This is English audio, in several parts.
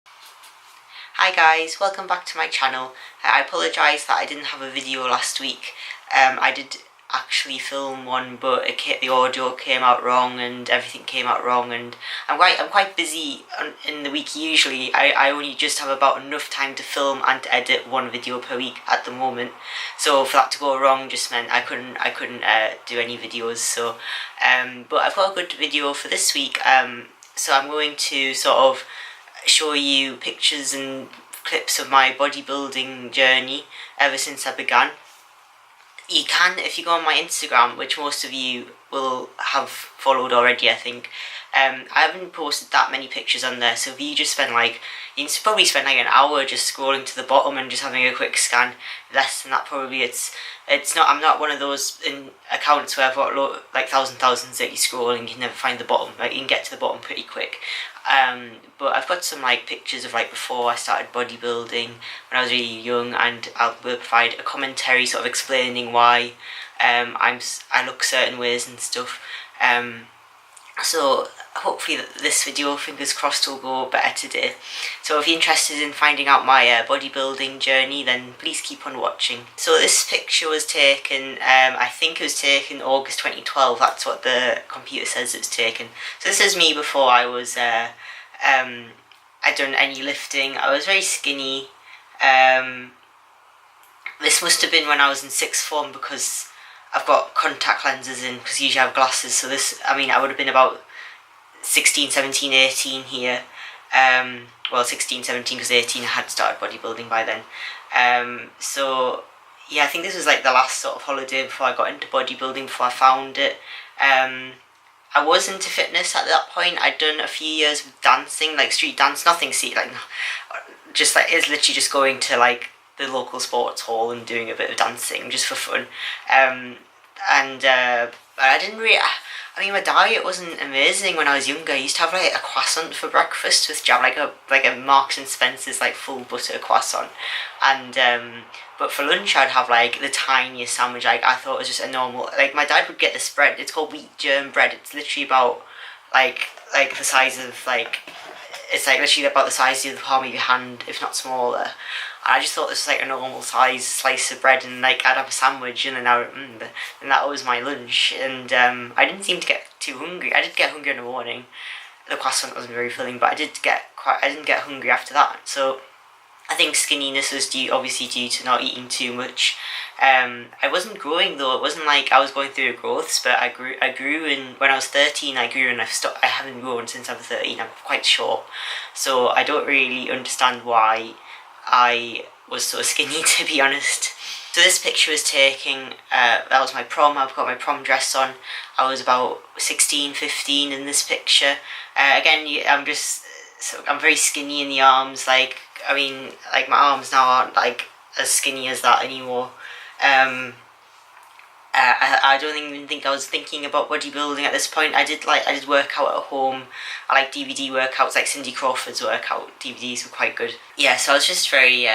Hi guys, welcome back to my channel. I apologise that I didn't have a video last week. I did actually film one, but the audio came out wrong and everything came out wrong, and I'm quite busy in the week. Usually I only just have about enough time to film and to edit one video per week at the moment. So for that to go wrong just meant I couldn't do any videos. So but I've got a good video for this week. So I'm going to sort of show you pictures and clips of my bodybuilding journey ever since I began. You can, if you go on my Instagram, which most of you will have followed already, I think. I haven't posted that many pictures on there, so if you just spend you can probably spend like an hour just scrolling to the bottom and just having a quick scan. Less than that probably. It's not. I'm not one of those in accounts where I've got like thousands that you scroll and you can never find the bottom. Like you can get to the bottom pretty quick. But I've got some like pictures of like before I started bodybuilding when I was really young, and I will provide a commentary sort of explaining why I look certain ways and stuff. So hopefully this video, fingers crossed, will go better today. So if you're interested in finding out my bodybuilding journey, then please keep on watching. So this picture was taken, I think it was taken August 2012, that's what the computer says it was taken. So this is me before I was, I'd done any lifting. I was very skinny. This must have been when I was in sixth form, because I've got contact lenses in, because usually I have glasses, so I would have been about 16, 17, 18 here. Well, 16, 17, because 18 I had started bodybuilding by then. So, yeah, I think this was like the last sort of holiday before I got into bodybuilding, before I found it. I was into fitness at that point. I'd done a few years of dancing, like street dance, nothing just like, it's literally just going to like the local sports hall and doing a bit of dancing just for fun. I didn't really. I mean, my diet wasn't amazing when I was younger. I used to have like a croissant for breakfast with jam, like a Marks and Spencer's like full butter croissant, and but for lunch I'd have like the tiniest sandwich. Like I thought it was just a normal. Like my dad would get this bread. It's called wheat germ bread. It's literally about like the size of like. It's like literally about the size of the palm of your hand, if not smaller. I just thought this was like a normal size slice of bread, and like I'd have a sandwich, and then and that was my lunch. And I didn't seem to get too hungry. I did get hungry in the morning. The croissant wasn't very filling, but I didn't get hungry after that. So I think skinniness was obviously due to not eating too much. I wasn't growing though. It wasn't like I was going through a growth spurt. I grew in when I was 13. I grew, and I haven't grown since I was 13. I'm quite short, so I don't really understand why I was so skinny, to be honest. So this picture was taken, that was my prom. I've got my prom dress on. I was about 16, 15 in this picture. Again, I'm very skinny in the arms. Like, I mean, like my arms now aren't like as skinny as that anymore. I don't even think I was thinking about bodybuilding at this point. I did work out at home. I like DVD workouts, like Cindy Crawford's workout DVDs were quite good. Yeah, so I was just very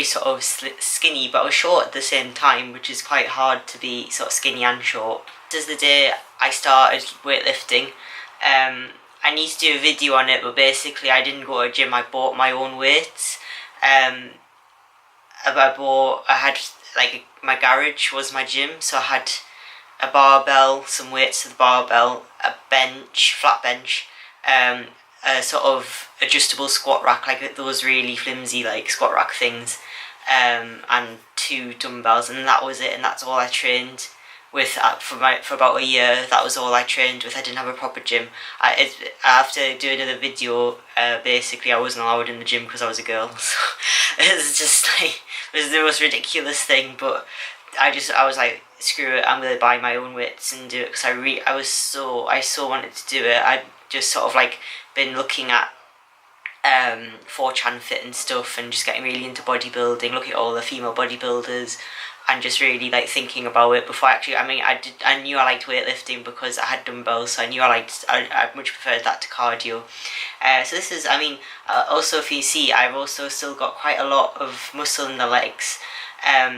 sort of skinny, but I was short at the same time, which is quite hard to be sort of skinny and short. This is the day I started weightlifting. I need to do a video on it, but basically I didn't go to a gym. I bought my own weights. My garage was my gym, so I had a barbell, some weights to the barbell, a flat bench, a sort of adjustable squat rack, like those really flimsy like squat rack things, and 2 dumbbells, and that was it, and that's all I trained with for about a year. That was all I trained with. I didn't have a proper gym. I have to do another video. Basically, I wasn't allowed in the gym because I was a girl, so it was just like, it was the most ridiculous thing. But I was like, screw it, I'm gonna buy my own weights and do it, because I so wanted to do it. I'd just sort of like been looking at 4chan Fit and stuff, and just getting really into bodybuilding, looking at all the female bodybuilders, and just really like thinking about it before I knew I liked weightlifting because I had dumbbells, so I much preferred that to cardio. So this is, also if you see, I've also still got quite a lot of muscle in the legs.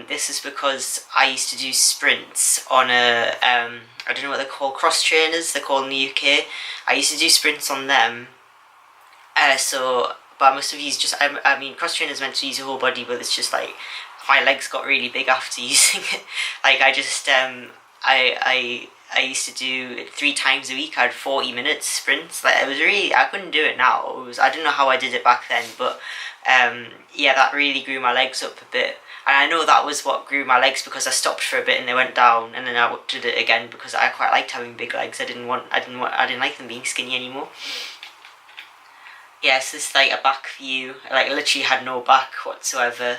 This is because I used to do sprints on I don't know what they're called, cross trainers, they're called in the UK. I used to do sprints on them, But I must have used just, I mean, cross trainer is meant to use your whole body, but it's just like, my legs got really big after using it. Like, I just, I used to do it 3 times a week. I had 40-minute sprints. Like, it was really, I couldn't do it now. I don't know how I did it back then, but yeah, that really grew my legs up a bit. And I know that was what grew my legs, because I stopped for a bit and they went down, and then I did it again because I quite liked having big legs. I didn't like them being skinny anymore. Yeah, so this is like a back view. I literally had no back whatsoever.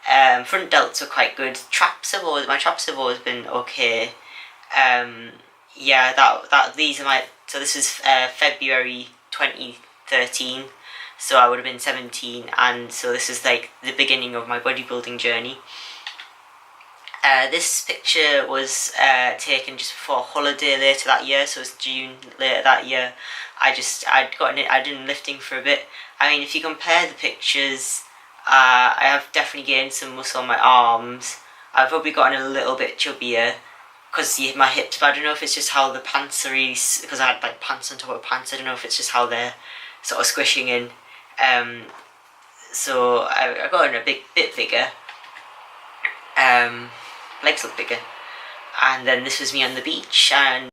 Front delts were quite good. My traps have always been okay. Yeah, these are my, so this is February 2013, so I would have been 17, and so this is like the beginning of my bodybuilding journey. This picture was taken just before a holiday later that year, so it was June later that year. I'd been lifting for a bit. I mean, if you compare the pictures, I have definitely gained some muscle on my arms. I've probably gotten a little bit chubbier because my hips, but I don't know if it's just how the pants are really, because I had like pants on top of pants, I don't know if it's just how they're sort of squishing in. So I got a bit bigger. Legs look bigger. And then this was me on the beach, and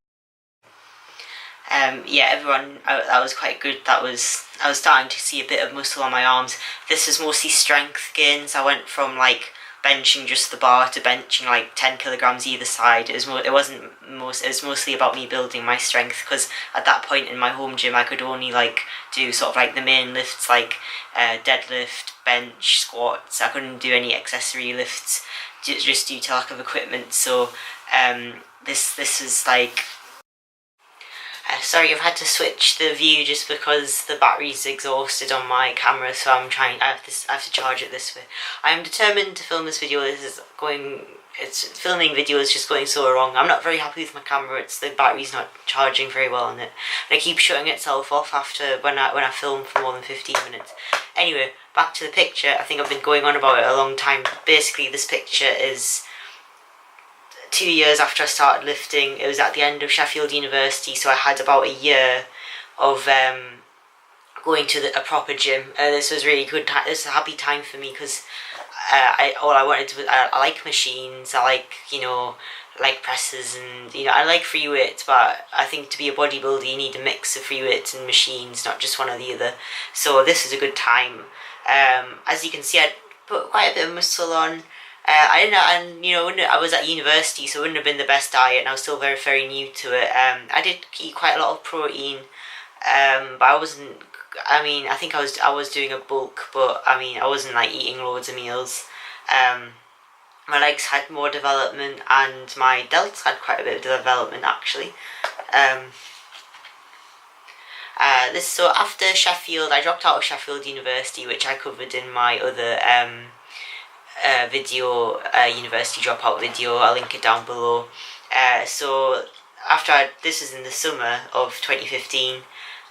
yeah, everyone, that was quite good. I was starting to see a bit of muscle on my arms. This was mostly strength gains. I went from like benching just the bar to benching like 10 kilograms either side. It was mostly about me building my strength, because at that point in my home gym I could only like do sort of like the main lifts, like deadlift, bench, squats. I couldn't do any accessory lifts just due to lack of equipment. So this is like, sorry, I've had to switch the view just because the battery's exhausted on my camera, so I have to charge it this way. I am determined to film this video. Filming video is just going so wrong. I'm not very happy with my camera. The battery's not charging very well on it, and it keeps shutting itself off after when I film for more than 15 minutes. Anyway, back to the picture. I think I've been going on about it a long time. Basically, this picture is 2 years after I started lifting. It was at the end of Sheffield University, so I had about a year of going to a proper gym. This was really good time. This was a happy time for me, because I like machines. I like, like presses, and I like free weights, but I think to be a bodybuilder you need a mix of free weights and machines, not just one or the other. So this is a good time. As you can see, I put quite a bit of muscle on. I didn't know, and I was at university, so it wouldn't have been the best diet, and I was still very, very new to it. I did eat quite a lot of protein, but I wasn't. I mean, I think I was doing a bulk, but I mean, I wasn't like eating loads of meals. My legs had more development, and my delts had quite a bit of development actually. So after Sheffield, I dropped out of Sheffield University, which I covered in my other video, university dropout video. I'll link it down below. So this is in the summer of 2015.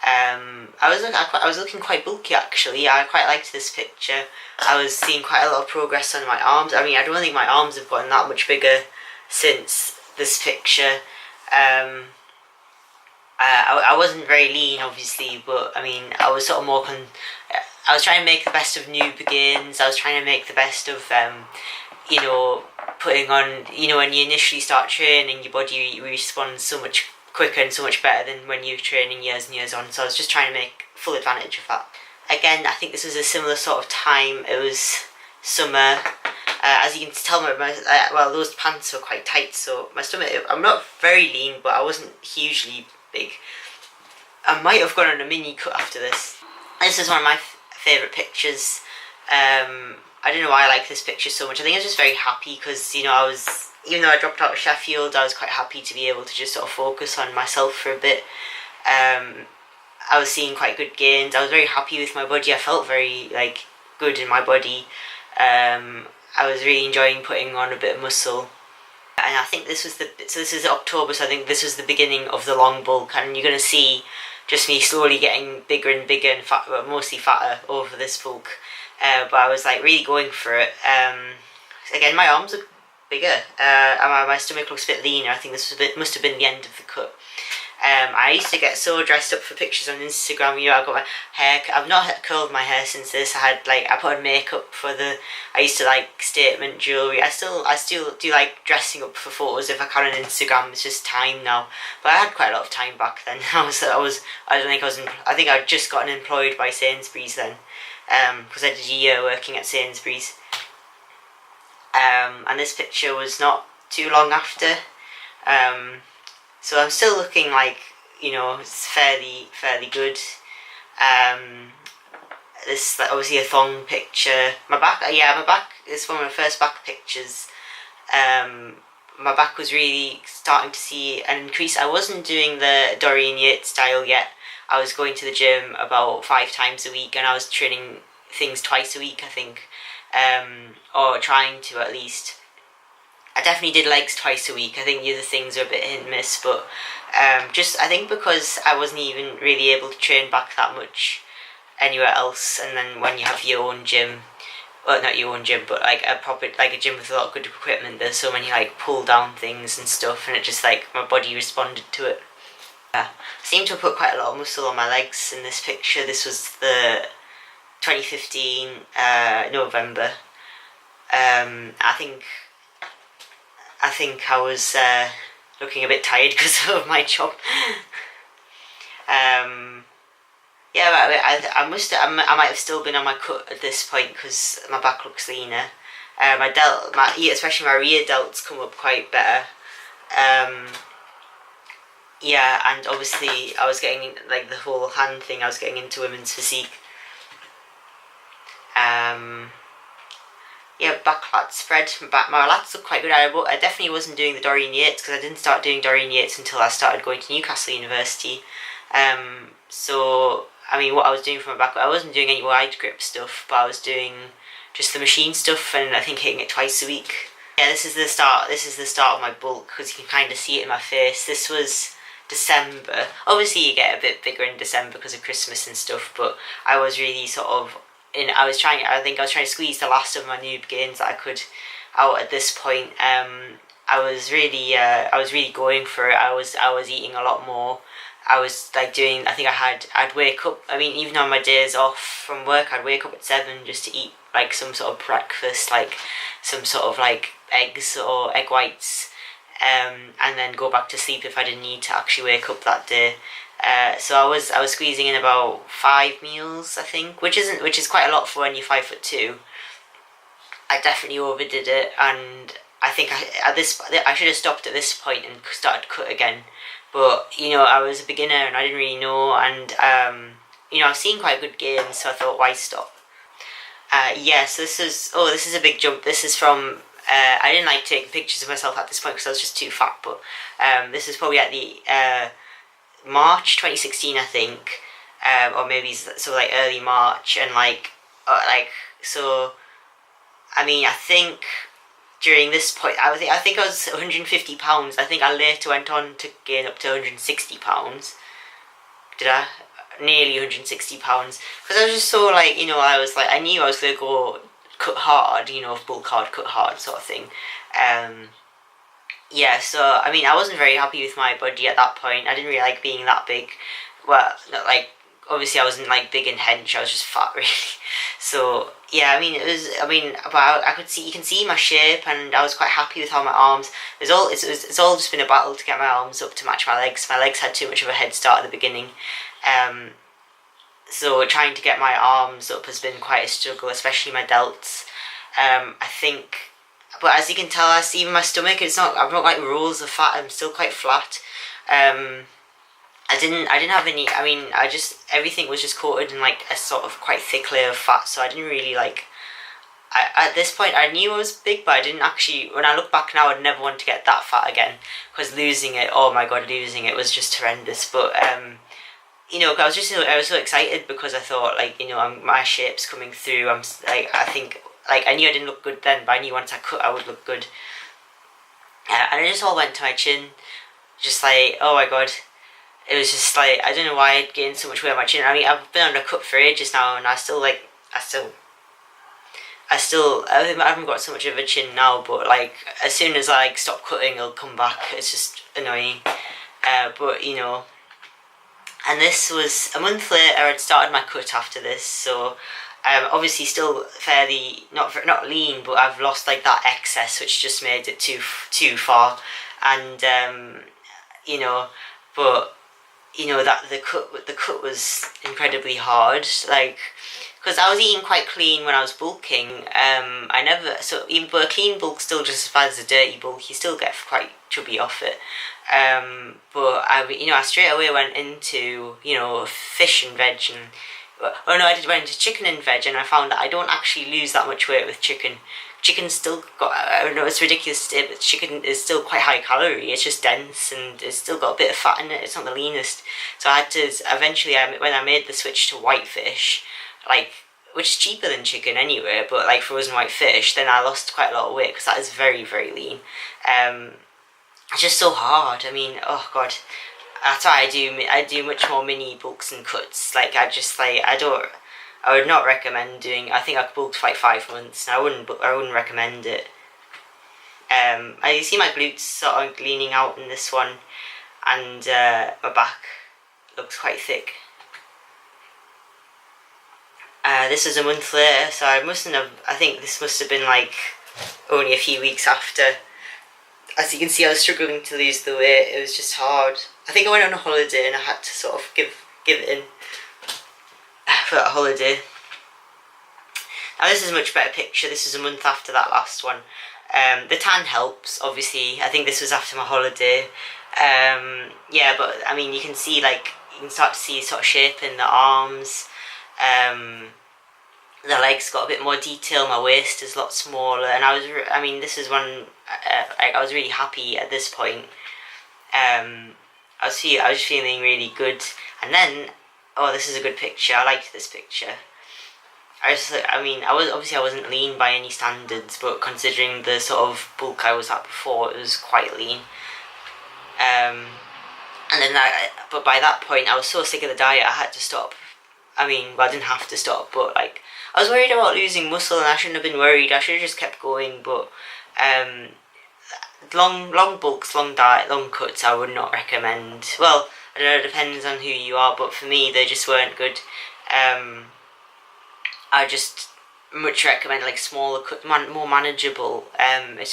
I was looking quite bulky actually. I quite liked this picture. I was seeing quite a lot of progress on my arms. I mean, I don't think my arms have gotten that much bigger since this picture. I wasn't very lean, obviously, but I mean, I was sort of more I was trying to make the best of new begins. I was trying to make the best of, putting on, when you initially start training, your body responds so much quicker and so much better than when you're training years and years on. So I was just trying to make full advantage of that. Again, I think this was a similar sort of time. It was summer. As you can tell, those pants were quite tight, so my stomach, I'm not very lean, but I wasn't hugely big. I might have gone on a mini cut after this. This is one of my favourite pictures. I don't know why I like this picture so much. I think I was just very happy because, even though I dropped out of Sheffield, I was quite happy to be able to just sort of focus on myself for a bit. I was seeing quite good gains. I was very happy with my body. I felt very, good in my body. I was really enjoying putting on a bit of muscle. And I think this is October, so I think this was the beginning of the long bulk, and you're going to see just me slowly getting bigger and bigger and fat, well, mostly fatter over this bulk. But I was really going for it. Again, my arms are bigger. My stomach looks a bit leaner. I think this must have been the end of the cut. I used to get so dressed up for pictures on Instagram. You know, I got my hair. I've not curled my hair since this. I put on makeup for the. I used to like statement jewelry. I still do like dressing up for photos if I can on Instagram. It's just time now. But I had quite a lot of time back then. I think I'd just gotten employed by Sainsbury's then, because I did a year working at Sainsbury's. And this picture was not too long after. So I'm still looking like, you know, it's fairly good. This is obviously a thong picture. My back is one of my first back pictures. My back was really starting to see an increase. I wasn't doing the Dorian Yates style yet. I was going to the gym about 5 times a week, and I was training things twice a week, I think, or trying to at least. I definitely did legs twice a week. I think the other things are a bit hit and miss, but just I think because I wasn't even really able to train back that much anywhere else, and then when you have your own gym, well, not your own gym, but like a gym with a lot of good equipment, there's so many like pull down things and stuff, and it just like my body responded to it. I seem to have put quite a lot of muscle on my legs in this picture. This was the 2015 November. I think I was looking a bit tired because of my job. Yeah, I might have still been on my cut at this point because my back looks leaner. Especially my rear delts come up quite better. Yeah, and obviously I was getting like the whole hand thing. I was getting into women's physique. Yeah, back lats spread. My lats look quite good. I definitely wasn't doing the Dorian Yates because I didn't start doing Dorian Yates until I started going to Newcastle University. So I mean, what I was doing for my back, I wasn't doing any wide grip stuff, but I was doing just the machine stuff, and I think hitting it twice a week. Yeah, this is the start. This is the start of my bulk because you can kind of see it in my face. This was December. Obviously, you get a bit bigger in December because of Christmas and stuff, but I was really sort of. I was trying to squeeze the last of my noob gains that I could out at this point. I was really going for it. I was eating a lot more. I was like doing. I think I'd wake up. I mean, even on my days off from work, I'd wake up at 7 just to eat like some sort of breakfast, like some sort of like eggs or egg whites, and then go back to sleep if I didn't need to actually wake up that day. So I was squeezing in about 5 meals, I think, which is quite a lot for when you're 5'2". I definitely overdid it, and I think I should have stopped at this point and started cut again. But you know, I was a beginner and I didn't really know, and you know, I was seeing quite good gains, so I thought, why stop? Yeah, so this is a big jump. This is from I didn't like taking pictures of myself at this point because I was just too fat. But this is probably at the March 2016, I think, or maybe so like early March, and so. I mean, I think during this point, I think I was 150 pounds. I think I later went on to gain up to 160 pounds. Did I? Nearly 160 pounds. Because I was just so like, you know, I knew I was going to go cut hard, you know, bulk hard, cut hard sort of thing. Yeah, so, I mean, I wasn't very happy with my body at that point. I didn't really like being that big. Well, not like, obviously I wasn't like big and hench, I was just fat really. So, yeah, but you can see my shape, and I was quite happy with how my arms, it's all just been a battle to get my arms up to match my legs. My legs had too much of a head start at the beginning. So trying to get my arms up has been quite a struggle, especially my delts. I think, but as you can tell, even my stomach, I've not like rolls of fat, I'm still quite flat. I didn't have any, everything was just coated in like a sort of quite thick layer of fat, so I didn't really like, at this point I knew I was big, but I didn't actually, when I look back now, I'd never want to get that fat again, because losing it, oh my god, losing it was just horrendous. But, you know, I was so excited because I thought, like, you know, my shape's coming through. I knew I didn't look good then, but I knew once I cut I would look good. And it just all went to my chin, just like, oh my god. It was just like, I don't know why I'd gained so much weight on my chin. I mean, I've been on a cut for ages now, and I haven't got so much of a chin now, but like, as soon as I stop cutting, it'll come back. It's just annoying. But, you know, And this was a month later. I'd started my cut after this, so obviously still fairly not lean, but I've lost like that excess, which just made it too far. And you know, but you know that the cut was incredibly hard, like, because I was eating quite clean when I was bulking. I never, so even, but a clean bulk still just as bad as a dirty bulk. You still get quite chubby off it. But I straight away went into, fish and veg, and oh no, went into chicken and veg, and I found that I don't actually lose that much weight with chicken. Chicken's still got, I don't know, it's ridiculous to say, but chicken is still quite high calorie. It's just dense, and it's still got a bit of fat in it. It's not the leanest. So I had to, eventually, when I made the switch to white fish, like, which is cheaper than chicken anyway, but like frozen white fish, then I lost quite a lot of weight, because that is very, very lean. It's just so hard. I mean, oh god, that's why I do much more mini bulks and cuts. Like, I would not recommend doing. I think I bulked for like 5 months, and I wouldn't recommend it. I see my glutes sort of leaning out in this one, and my back looks quite thick. This was a month later, so I think this must have been like only a few weeks after. As you can see, I was struggling to lose the weight. It was just hard. I think I went on a holiday and I had to sort of give it in for that holiday. Now this is a much better picture. This is a month after that last one. The tan helps, obviously. I think this was after my holiday. Yeah, but I mean, you can see, like, you can start to see sort of shape in the arms. The legs got a bit more detail. My waist is a lot smaller, and this is when I was really happy at this point. I was feeling really good, and then, oh, this is a good picture. I liked this picture. I wasn't lean by any standards, but considering the sort of bulk I was at before, it was quite lean. But by that point, I was so sick of the diet, I had to stop. I didn't have to stop, but like, I was worried about losing muscle, and I shouldn't have been worried. I should have just kept going. But long bulks, long diet, long cuts, I would not recommend. Well, I don't know, it depends on who you are, but for me, they just weren't good. I just much recommend like smaller cut, more manageable. It's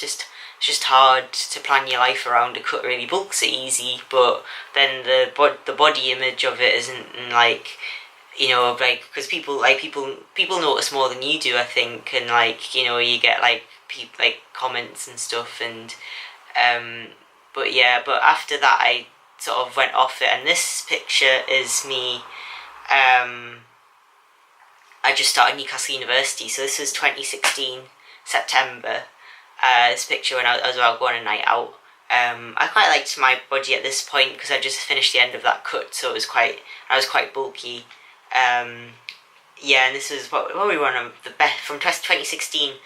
just hard to plan your life around a cut. Really, bulks are easy, but then the body image of it isn't like. Because people notice more than you do, I think, and you get comments and stuff, and but after that I sort of went off it, and this picture is me. I just started Newcastle University, so this was 2016 September. This picture when I was out going a night out. I quite liked my body at this point because I just finished the end of that cut, so I was quite bulky. And this was probably one of the best from 2016.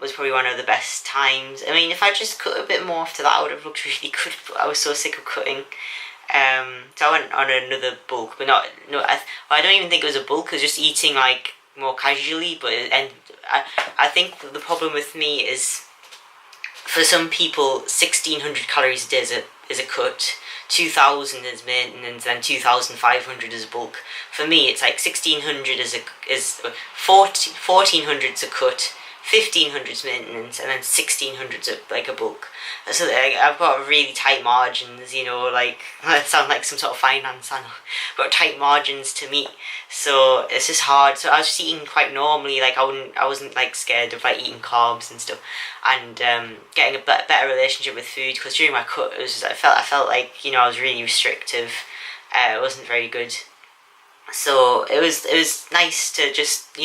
Was probably one of the best times. I mean, if I just cut a bit more after that, I would have looked really good. But I was so sick of cutting. So I went on another bulk, but I don't even think it was a bulk. I was just eating like more casually. I think the problem with me is, for some people, 1,600 calories a day is a cut. 2,000 is maintenance, and 2,500 is bulk. For me, it's like 1,600 is 1,400 is a cut, 1,500 is maintenance, and then 1,600 is like a bulk. So I've got really tight margins, I sound like some sort of finance channel. I've got tight margins to meet, so it's just hard. So I was just eating quite normally, like I wasn't like scared of like eating carbs and stuff, and getting a better relationship with food, because during my cut I felt like I was really restrictive. It wasn't very good. So it was nice to just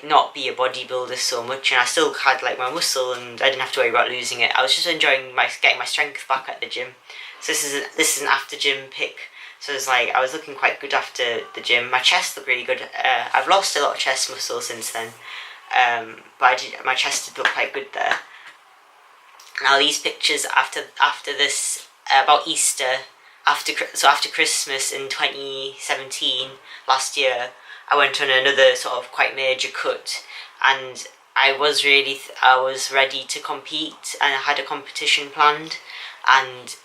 not be a bodybuilder so much, and I still had like my muscle, and I didn't have to worry about losing it. I was just enjoying getting my strength back at the gym. So this is an after gym pic. So it's like I was looking quite good after the gym. My chest looked really good. I've lost a lot of chest muscle since then, but my chest did look quite good there. Now these pictures after this, about Easter, after Christmas in 2017 last year, I went on another sort of quite major cut, and I was ready to compete, and I had a competition planned, and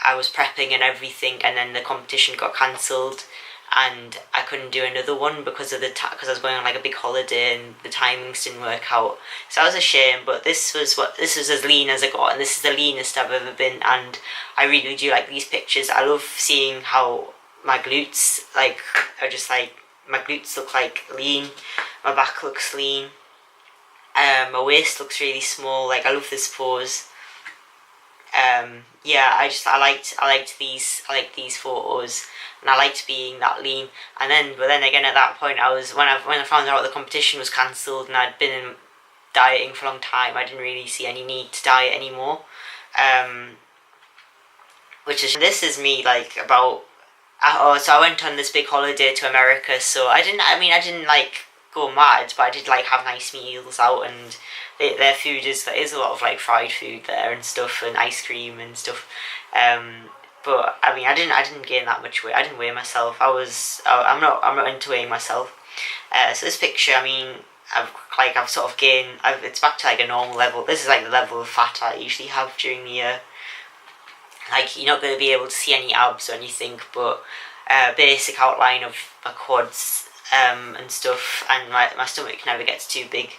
I was prepping and everything, and then the competition got cancelled, and I couldn't do another one because of because I was going on like a big holiday and the timings didn't work out. So that was a shame. But this was as lean as I got, and this is the leanest I've ever been. And I really do like these pictures. I love seeing how my glutes are just like, my glutes look like lean, my back looks lean, my waist looks really small. Like, I love this pose. Yeah, I liked these photos, and I liked being that lean. But then again, at that point, when I found out the competition was cancelled and I'd been dieting for a long time, I didn't really see any need to diet anymore. This is me like about. So I went on this big holiday to America. So I didn't like go mad, but I did like have nice meals out, and their food there is a lot of like fried food there and stuff, and ice cream and stuff. But I mean, I didn't gain that much weight. I didn't weigh myself. I'm not into weighing myself. So this picture, I mean, I've sort of gained. It's back to like a normal level. This is like the level of fat I usually have during the year. Like, you're not going to be able to see any abs or anything, but basic outline of my quads and stuff, and my stomach never gets too big.